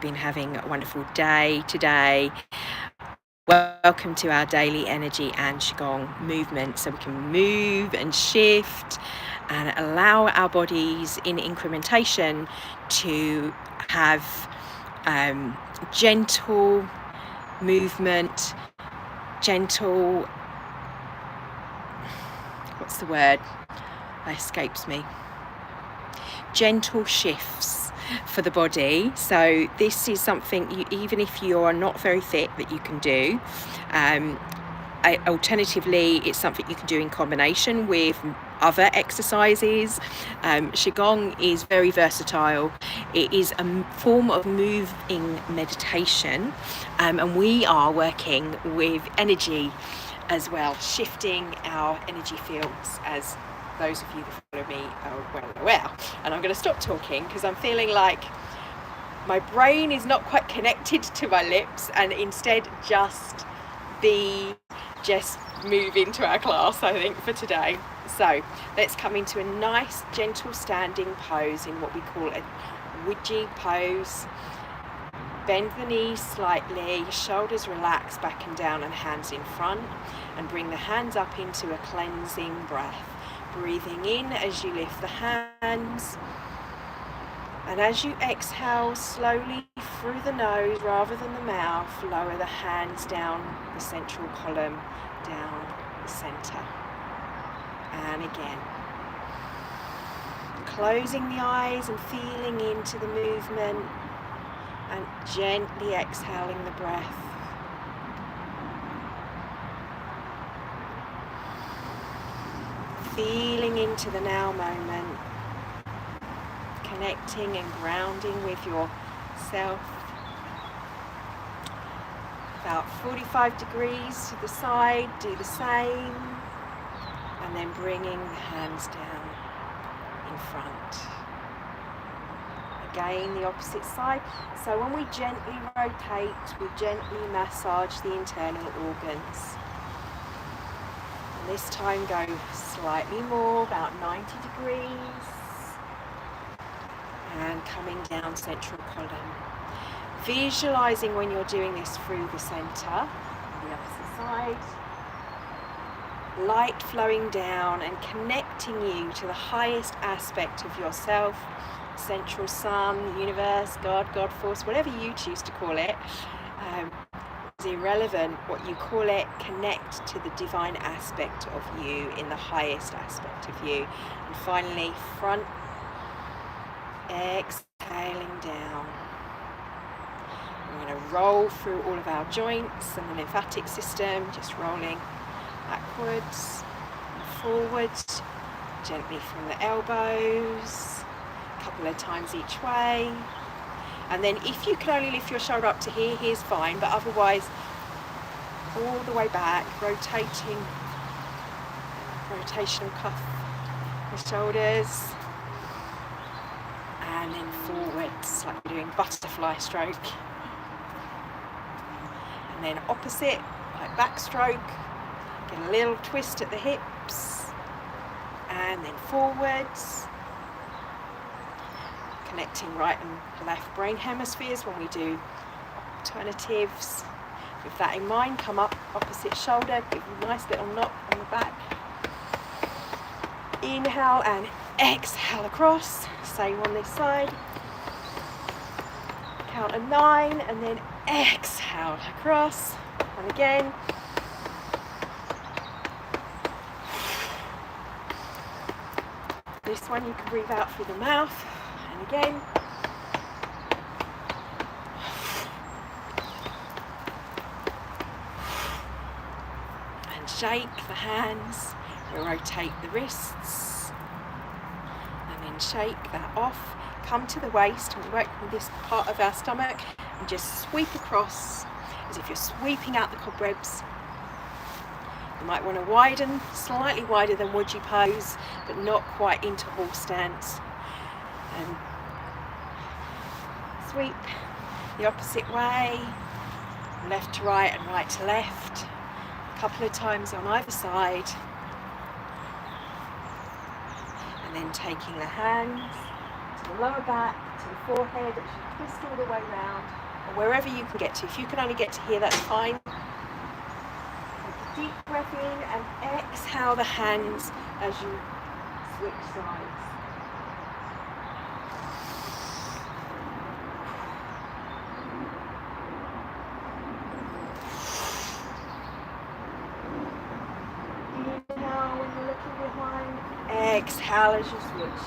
been having a wonderful day today. Welcome to our daily energy and Qigong movement, so we can move and shift and allow our bodies in incrementation to have gentle movement, gentle, what's the word? It escapes me. Gentle shifts for the body. So this is something even if you're not very fit, that you can do. Alternatively, it's something you can do in combination with other exercises. Qigong is very versatile. It is a form of moving meditation, and we are working with energy as well, shifting our energy fields, as those of you that follow me are well aware. And I'm going to stop talking because I'm feeling like my brain is not quite connected to my lips, and instead just move into our class, I think, for today. So let's come into a nice gentle standing pose in what we call a Ouija pose. Bend the knees slightly, shoulders relax back and down and hands in front, and bring the hands up into a cleansing breath. Breathing in as you lift the hands, and as you exhale slowly through the nose rather than the mouth, lower the hands down the central column, down the center. And again, closing the eyes and feeling into the movement, and gently exhaling the breath. Feeling into the now moment, connecting and grounding with yourself. About 45 degrees to the side, do the same, and then bringing the hands down in front. Again, the opposite side. So when we gently rotate, we gently massage the internal organs. This time go slightly more, about 90 degrees, and coming down central column. Visualizing when you're doing this through the center, the opposite side, light flowing down and connecting you to the highest aspect of yourself, central sun, universe, God, God force, whatever you choose to call it. Is irrelevant what you call it. Connect to the divine aspect of you, in the highest aspect of you. And finally, front, exhaling down. We're going to roll through all of our joints and the lymphatic system, just rolling backwards and forwards, gently from the elbows, a couple of times each way. And then if you can only lift your shoulder up to here, here's fine, but otherwise all the way back, rotational cuff the shoulders, and then forwards like we're doing butterfly stroke. And then opposite, like backstroke, get a little twist at the hips, and then forwards. Connecting right and left brain hemispheres when we do alternatives. With that in mind, come up opposite shoulder, give a nice little knock on the back. Inhale and exhale across. Same on this side. Count to 9 and then exhale across. And again. This one you can breathe out through the mouth. And again. And shake the hands, rotate the wrists, and then shake that off. Come to the waist and work with this part of our stomach and just sweep across as if you're sweeping out the cobwebs. You might want to widen, slightly wider than Ouija pose, but not quite into horse stance. And sweep the opposite way, left to right and right to left, a couple of times on either side, and then taking the hands to the lower back, to the forehead, as you twist all the way round, or wherever you can get to. If you can only get to here, that's fine. Take a deep breath in and exhale the hands as you switch sides. Inhale when you're looking behind, exhale as you switch.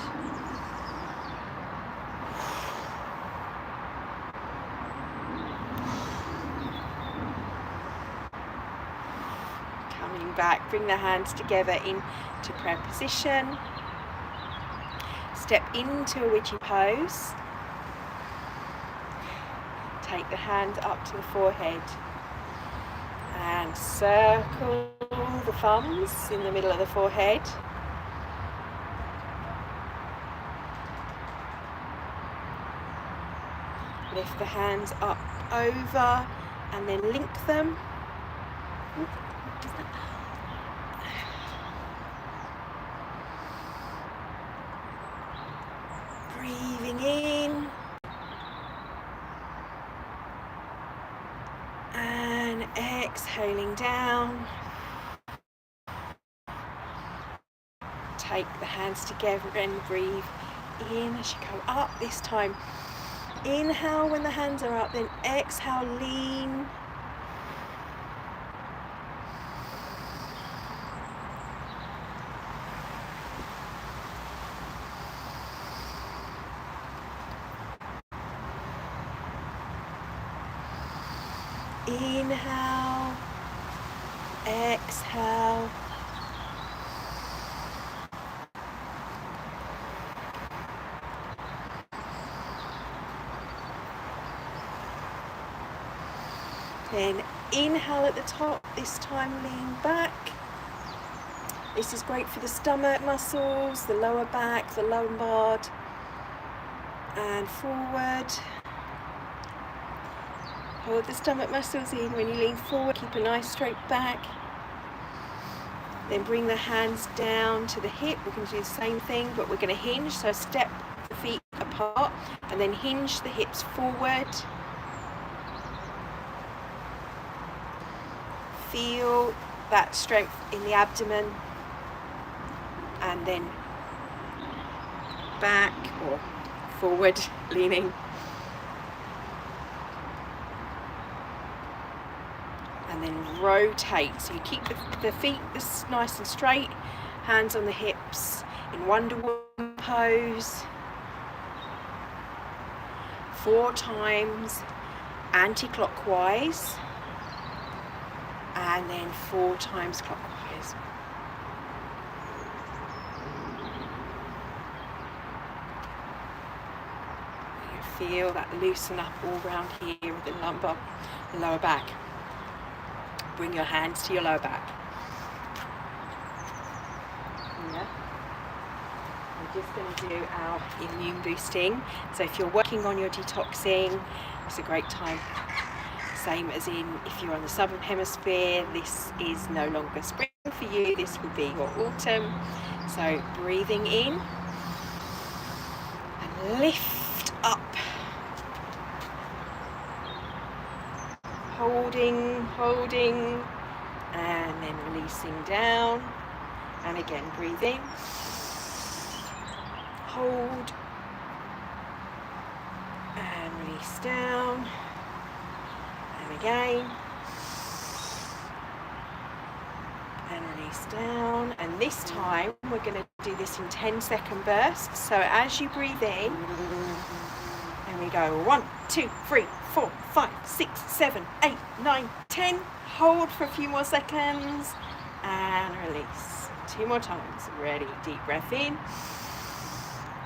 Coming back, bring the hands together into prayer position. Step into a witchy pose. Take the hand up to the forehead and circle the thumbs in the middle of the forehead. Lift the hands up over and then link them. Breathing in and exhaling down. Take the hands together and breathe in as you go up. This time, inhale when the hands are up, then exhale, lean. Inhale, exhale. Then inhale at the top, this time lean back. This is great for the stomach muscles, the lower back, the lumbar, and forward. Hold the stomach muscles in when you lean forward, keep a nice straight back. Then bring the hands down to the hip. We're going to do the same thing, but we're going to hinge, so step the feet apart and then hinge the hips forward. Feel that strength in the abdomen, and then back or forward leaning. And then rotate. So you keep the feet nice and straight, hands on the hips in Wonder Woman pose. 4 times anti-clockwise. And then 4 times clockwise. You feel that loosen up all around here with the lumbar, the lower back. Bring your hands to your lower back. Yeah. We're just going to do our immune boosting. So if you're working on your detoxing, it's a great time. Same as in if you're on the southern hemisphere, this is no longer spring for you, this would be your autumn. So breathing in and lift up, holding, and then releasing down, and again breathe in, hold, and release down. Again, and release down, and this time we're going to do this in 10-second bursts. So as you breathe in, and we go 1, 2, 3, 4, 5, 6, 7, 8, 9, 10. Hold for a few more seconds and release. 2 more times. Ready? Deep breath in.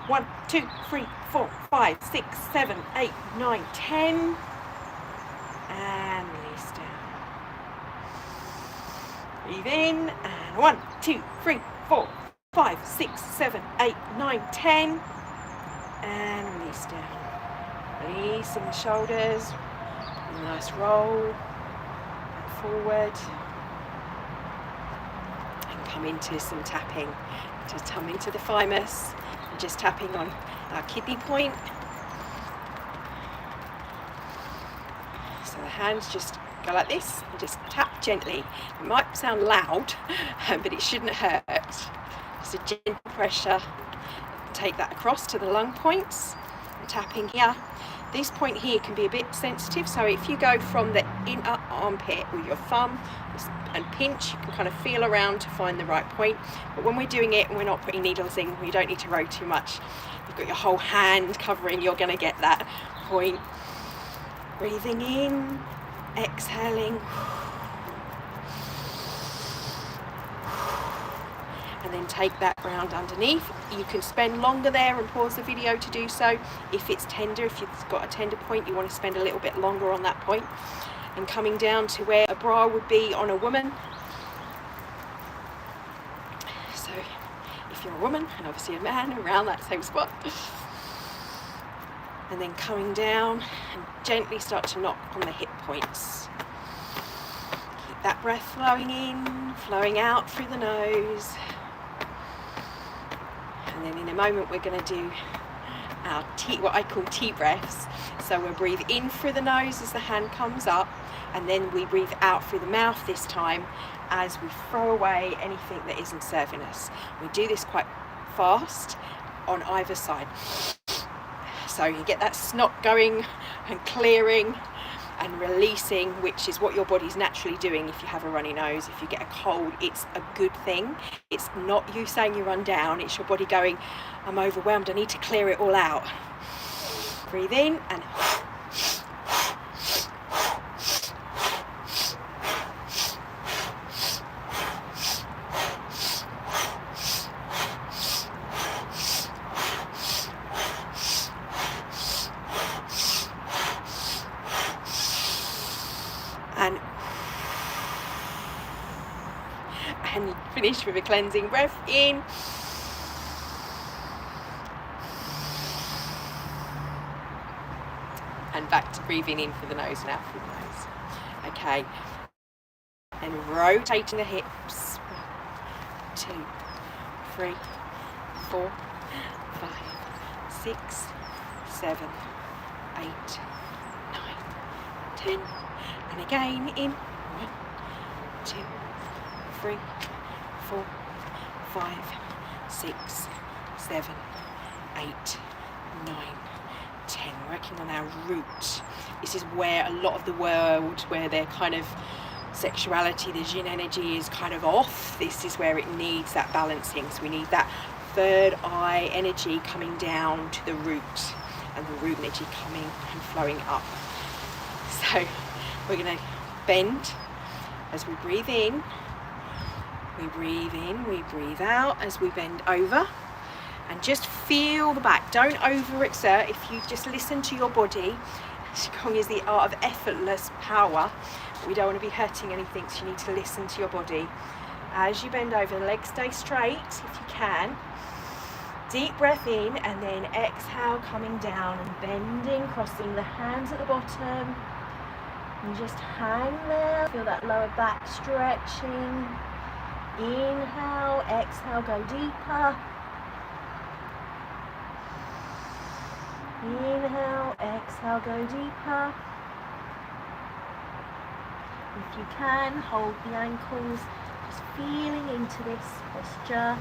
1, 2, 3, 4, 5, 6, 7, 8, 9, 10. And release down. Breathe in, and 1, 2, 3, 4, 5, 6, 7, 8, 9, 10. And release down. Releasing the shoulders. A nice roll forward. And come into some tapping. Just come into the thymus. And just tapping on our kidney point. So the hands just go like this and just tap gently. It might sound loud, but it shouldn't hurt. Just a gentle pressure. Take that across to the lung points and tapping here. This point here can be a bit sensitive, so if you go from the inner armpit with your thumb and pinch, you can kind of feel around to find the right point. But when we're doing it and we're not putting needles in, we don't need to row too much. You've got your whole hand covering, you're going to get that point. Breathing in, exhaling. And then take that round underneath. You can spend longer there and pause the video to do so. If it's tender, if you've got a tender point, you want to spend a little bit longer on that point. And coming down to where a bra would be on a woman. So if you're a woman, and obviously a man, around that same spot. And then coming down and gently start to knock on the hip points. Keep that breath flowing in, flowing out through the nose. And then in a moment we're going to do our tea, what I call tea breaths. So we'll breathe in through the nose as the hand comes up, and then we breathe out through the mouth this time as we throw away anything that isn't serving us. We do this quite fast on either side. So you get that snot going and clearing and releasing, which is what your body's naturally doing. If you have a runny nose, if you get a cold, it's a good thing. It's not you saying you run down, it's your body going, I'm overwhelmed, I need to clear it all out. Breathe in and and finish with a cleansing breath in. And back to breathing in through the nose and out through the nose. Okay. And rotating the hips. 1, 2, 3, 4, 5, 6, 7, 8, 9, 10. And again in 1, 2, 3, 4, 5, 6, 7, 8, 9, 10. Working on our root. This is where a lot of the world, where their kind of sexuality, the yin energy is kind of off. This is where it needs that balancing. So we need that third eye energy coming down to the root, and the root energy coming and flowing up. So we're going to bend as we breathe in. We breathe in, we breathe out as we bend over, and just feel the back. Don't overexert. If you just listen to your body, Qigong is the art of effortless power. We don't want to be hurting anything, so you need to listen to your body. As you bend over, the legs stay straight if you can. Deep breath in, and then exhale, coming down and bending, crossing the hands at the bottom. And just hang there. Feel that lower back stretching. Inhale, exhale, go deeper. Inhale, exhale, go deeper. If you can, hold the ankles, just feeling into this posture.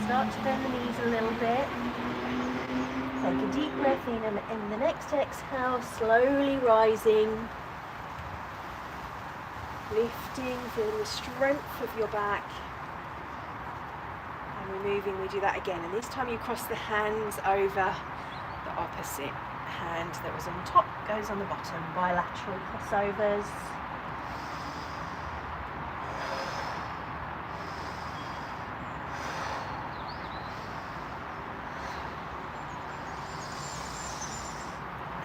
Start to bend the knees a little bit. Take a deep breath in, and in the next exhale, slowly rising. Lifting, feeling the strength of your back. And removing, we do that again. And this time you cross the hands over the opposite hand that was on top, goes on the bottom. Bilateral crossovers.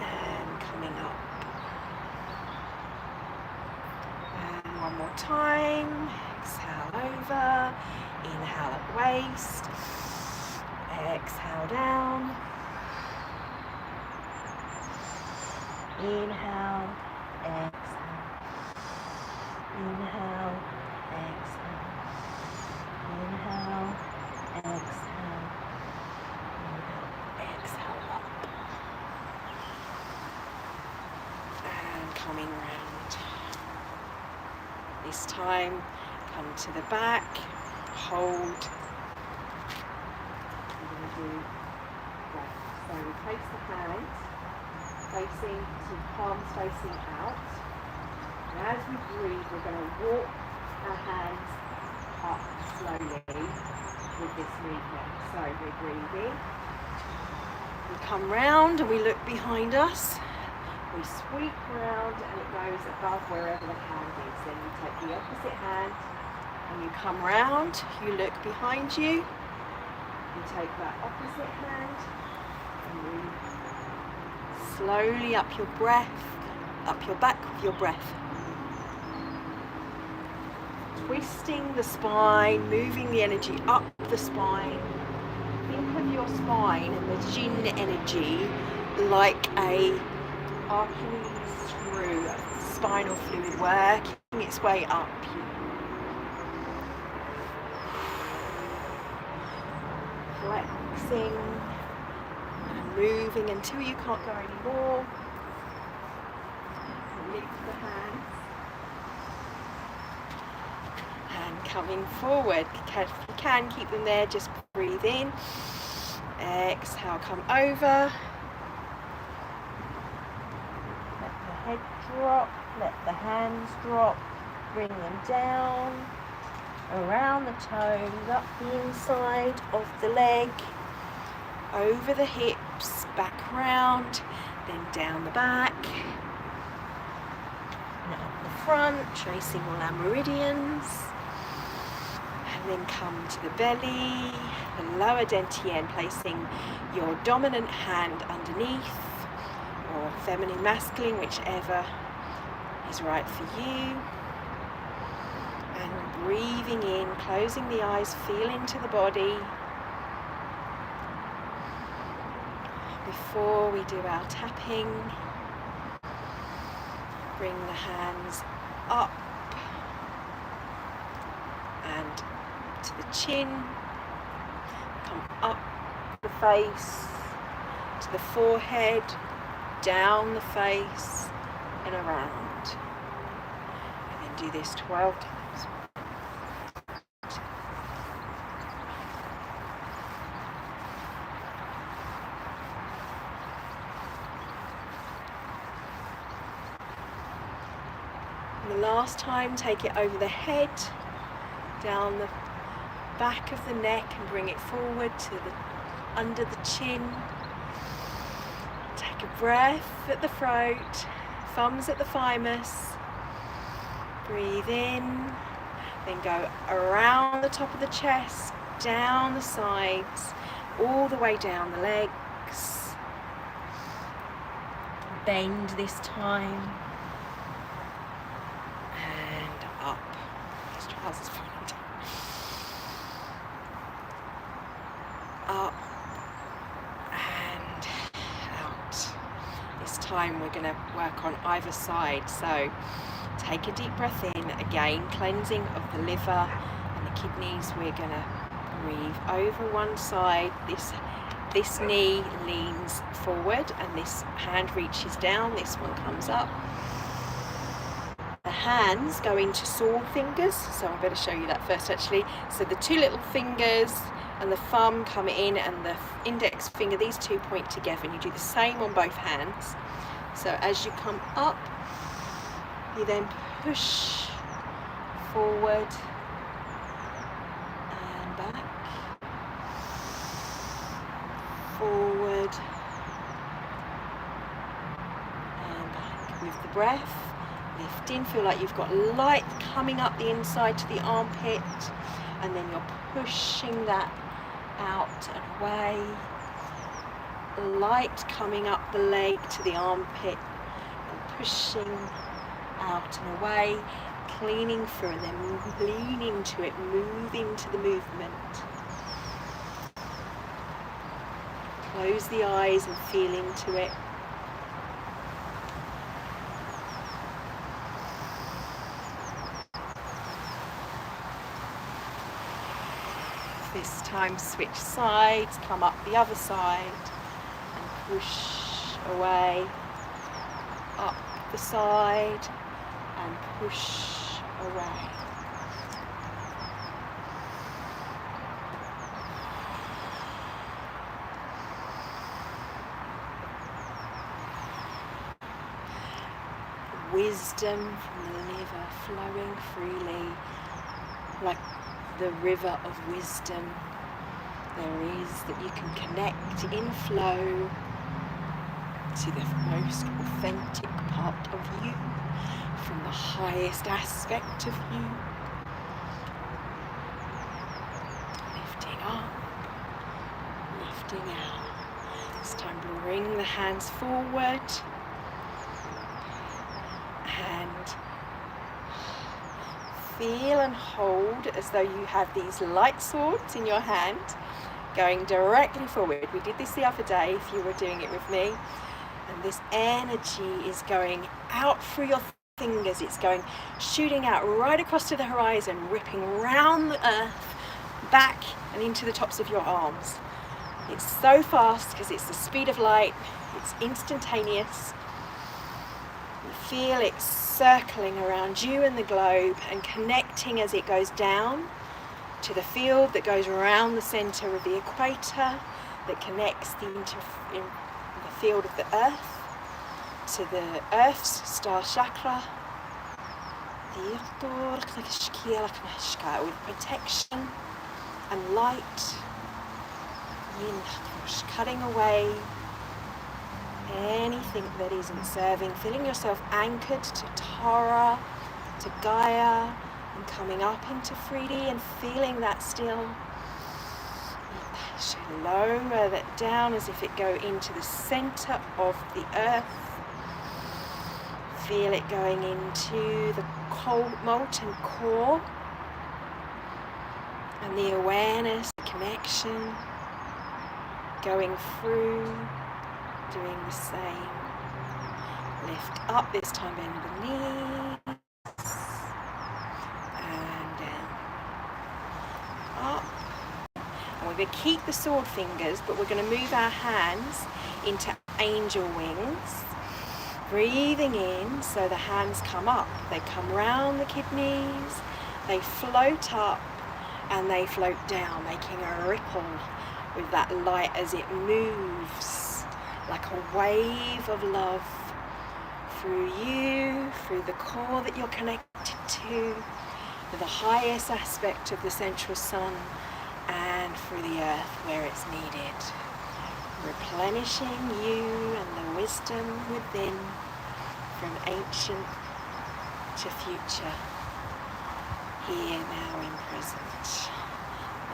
And coming up. And one more time. Exhale over. Inhale at waist. Exhale down. Inhale, exhale. Inhale, exhale. Inhale, exhale. Inhale, coming round. This time, come to the back, hold. We're going to do breath. So we place the hands facing to palms facing out. And as we breathe, we're going to walk our hands up slowly with this movement. So we're breathing. We come round and we look behind us. We sweep round and it goes above wherever the hand is. Then you take the opposite hand and you come round, you look behind you, you take that opposite hand and move slowly up your breath, up your back with your breath. Twisting the spine, moving the energy up the spine. Think of your spine and the Jin energy like a Archimedes screw of spinal fluid working its way up. Flexing and moving until you can't go anymore. Lift the hands. And coming forward. If you can, keep them there, just breathe in. Exhale, come over. Head drop, let the hands drop, bring them down, around the toes, up the inside of the leg, over the hips, back round, then down the back, and up the front, tracing all our meridians, and then come to the belly, the lower dantian, placing your dominant hand underneath, or feminine, masculine, whichever is right for you. And breathing in, closing the eyes, feel into the body. Before we do our tapping, bring the hands up and to the chin, come up the face, to the forehead, down the face and around. And then do this 12 times. And the last time, take it over the head, down the back of the neck and bring it forward to the under the chin. Take a breath at the throat, thumbs at the thymus. Breathe in, then go around the top of the chest, down the sides, all the way down the legs. Bend this time. And up. These trousers falling down. Up. This time we're going to work on either side, so take a deep breath in, again cleansing of the liver and the kidneys. We're going to breathe over one side, this knee leans forward and this hand reaches down, this one comes up. The hands go into saw fingers, so I better show you that first actually. So the two little fingers and the thumb come in and the index finger, these two point together, and you do the same on both hands. So as you come up, you then push forward and back, forward and back. With the breath, lift in, feel like you've got light coming up the inside to the armpit, and then you're pushing that out and away. Light coming up the leg to the armpit and pushing out and away, cleaning through and then leaning to it, moving to the movement. Close the eyes and feel into it. This time switch sides, come up the other side and push away, up the side and push away. Wisdom from the liver flowing freely like the river of wisdom there is, that you can connect in flow to the most authentic part of you, from the highest aspect of you. Lifting up, lifting out. It's time to bring the hands forward and feel and hold as though you have these light swords in your hand going directly forward. We did this the other day if you were doing it with me, and this energy is going out through your fingers. It's going shooting out right across to the horizon, ripping round the earth, back and into the tops of your arms. It's so fast because it's the speed of light. It's instantaneous. You feel it circling around you and the globe and connecting as it goes down to the field that goes around the center of the equator, that connects the field of the earth to the earth's star chakra, with protection and light, cutting away anything that isn't serving, feeling yourself anchored to Tara, to Gaia, and coming up into 3D and feeling that still. Lower that down as if it go into the center of the earth. Feel it going into the cold molten core, and the awareness, the connection going through, doing the same. Lift up, this time bend the knees, and down, up. And we're going to keep the sword fingers, but we're going to move our hands into angel wings. Breathing in, so the hands come up, they come round the kidneys, they float up and they float down, making a ripple with that light as it moves like a wave of love through you, through the core that you're connected to the highest aspect of the central sun, and through the earth where it's needed. Replenishing you and the wisdom within, from ancient to future, here, now, in present.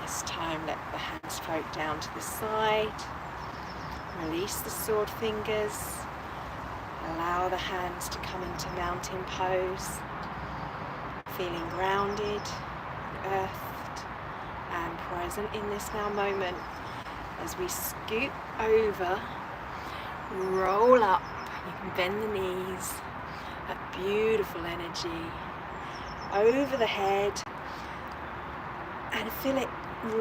This time let the hands float down to the side. Release the sword fingers. Allow the hands to come into mountain pose. Feeling grounded, earthed, and present in this now moment. As we scoot over, roll up, you can bend the knees, that beautiful energy over the head, and feel it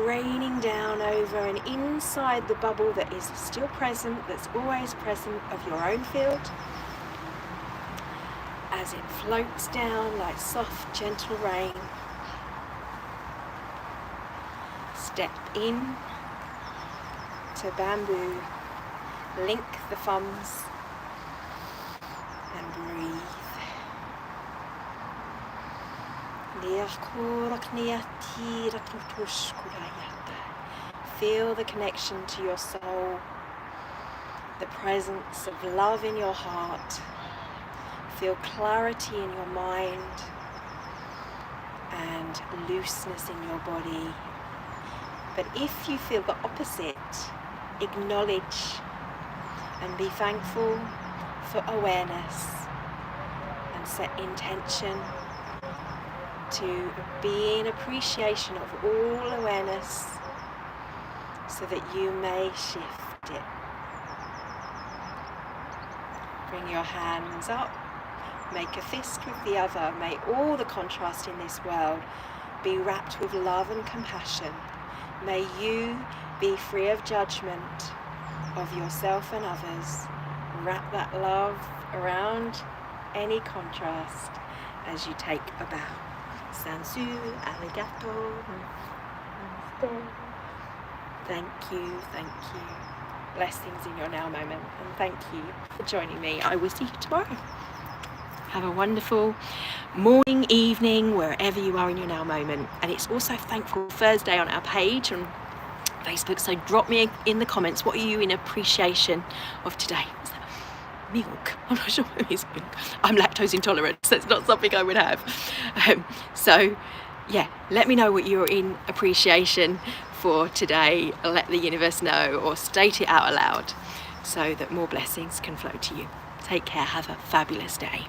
raining down over and inside the bubble that is still present, that's always present, of your own field, as it floats down like soft, gentle rain. Step in to bamboo, link the thumbs and breathe. Feel the connection to your soul, the presence of love in your heart. Feel clarity in your mind and looseness in your body. But if you feel the opposite, acknowledge and be thankful for awareness, and set intention to be in appreciation of all awareness so that you may shift it. Bring your hands up, make a fist with the other. May all the contrast in this world be wrapped with love and compassion. May you be free of judgment of yourself and others. Wrap that love around any contrast as you take a bow. Sansu, arigato, namaste. Thank you, thank you. Blessings in your now moment, and thank you for joining me. I will see you tomorrow. Have a wonderful morning, evening, wherever you are in your now moment. And it's also Thankful Thursday on our page on Facebook, so drop me in the comments, what are you in appreciation of today? Is that milk? I'm not sure what it is milk. I'm lactose intolerant, so it's not something I would have. So yeah, let me know what you're in appreciation for today. Let the universe know, or state it out aloud so that more blessings can flow to you. Take care, have a fabulous day.